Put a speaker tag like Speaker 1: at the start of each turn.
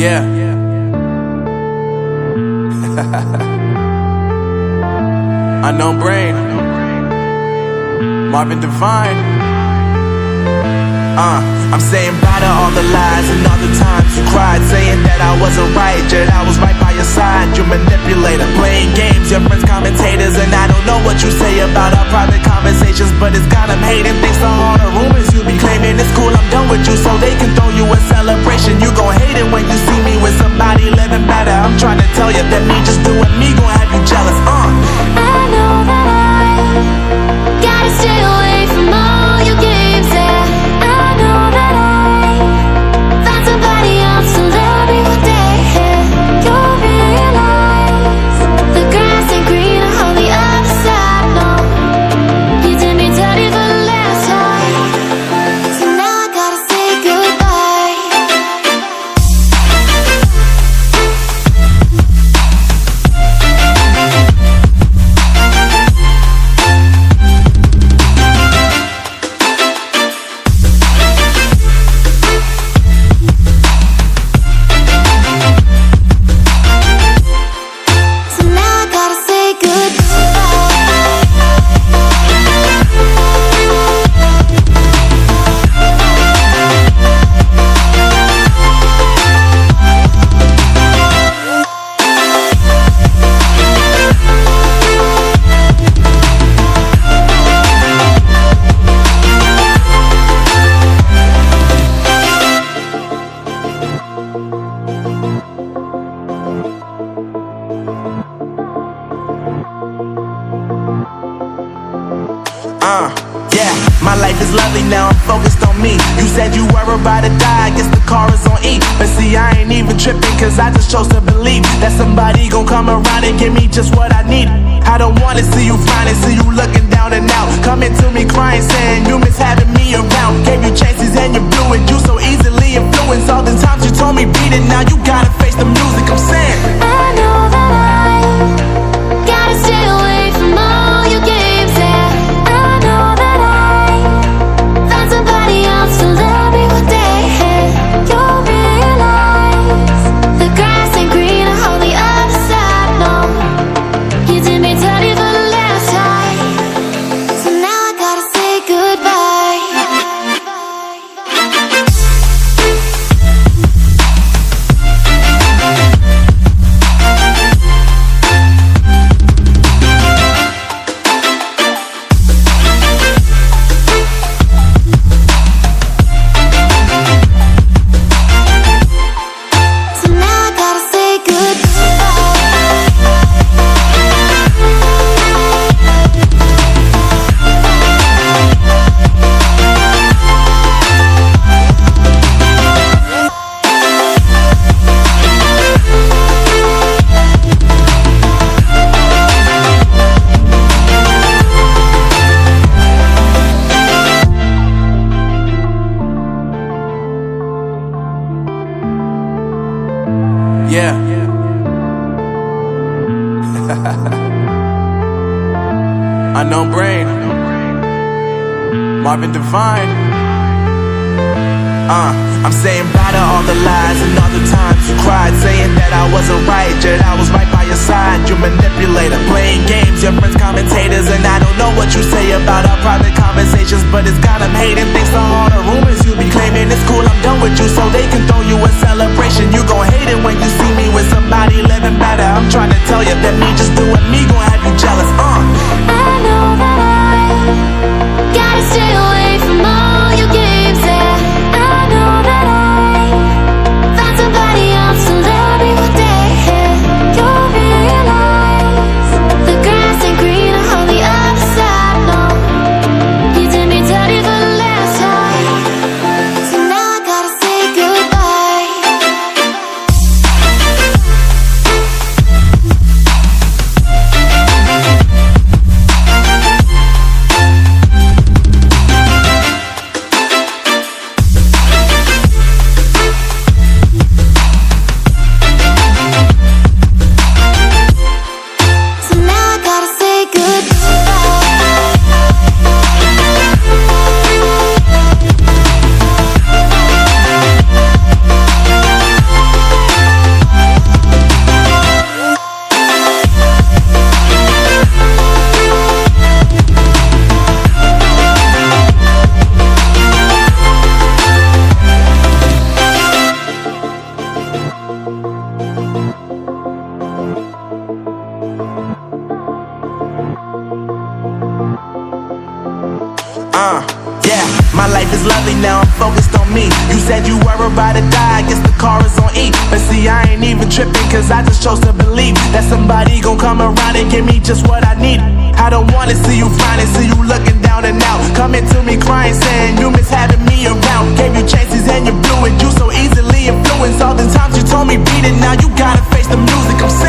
Speaker 1: Yeah. Unknown Brain, Marvin Divine. I'm saying bye to all the lies and all the times you cried, saying that I wasn't right, yet I was right by your side. You manipulator, playing games, your friends commentators, and I don't know what you say about our private conversations, but it's got them hating. Thanks to all the rumors you be claiming. It's cool, I'm done with you, so they can throw you a celebration. You gon' hate it when you see me with somebody living better. I'm trying to tell you that me just doing me gon' have you jealous.
Speaker 2: I know that I gotta stay away from all your games, yeah. I know that I found somebody else to love me one day, yeah. You'll realize the grass ain't greener on the other side, no. You did me dirty for the last time, so now I gotta say goodbye.
Speaker 1: Yeah, my life is lovely now, I'm focused on me. You said you were about to die, I guess the car is on E. But see, I ain't even tripping, cause I just chose to believe that somebody gon' come around and give me just what I need. I don't wanna see you flying, see you looking down and out, coming to me crying, saying you miss having me around. Gave you chances and you blew it, you so easily influenced. All the times you told me beat it, now you gotta face the music. I'm saying
Speaker 2: I know that I gotta stay away from all your games, yeah. I know that I found somebody else to love me one day, yeah. You'll realize the grass ain't greener on the other side, no. You did me dirty for the last time, so now I gotta say goodbye. So now I gotta say goodbye.
Speaker 1: yeah. Unknown Brain, Marvin Divine. I'm saying bye to all the lies and all the times you cried, saying that I wasn't right, yet I was right by your side. You manipulator, playing games, your friends commentators, and I don't know what you say about our private conversations, but it's got them hating. Thanks to all the rumors you be claiming. It's cool, I'm done with you, so they can throw you a celebration. You gon' hate it when you see me with somebody living better. I'm trying to tell you that me just doing me gon' have you jealous.
Speaker 2: I know that I gotta stay away from all your games, yeah. I know that I found somebody else to love me one day, yeah. You'll realize the grass ain't greener on the other side, no. You did me dirty for the last time, so now I gotta say goodbye.
Speaker 1: Yeah, my life is lovely now, I'm focused on me. You said you were about to die, I guess the car is on E. But see, I ain't even tripping, cause I just chose to believe that somebody gon' come around and give me just what I need. I don't wanna see you finding, see you looking down and out, coming to me crying, saying you miss having me around. Gave you chances and you blew it, you so easily influenced. All the times you told me beat it, now you gotta face the music I'm saying.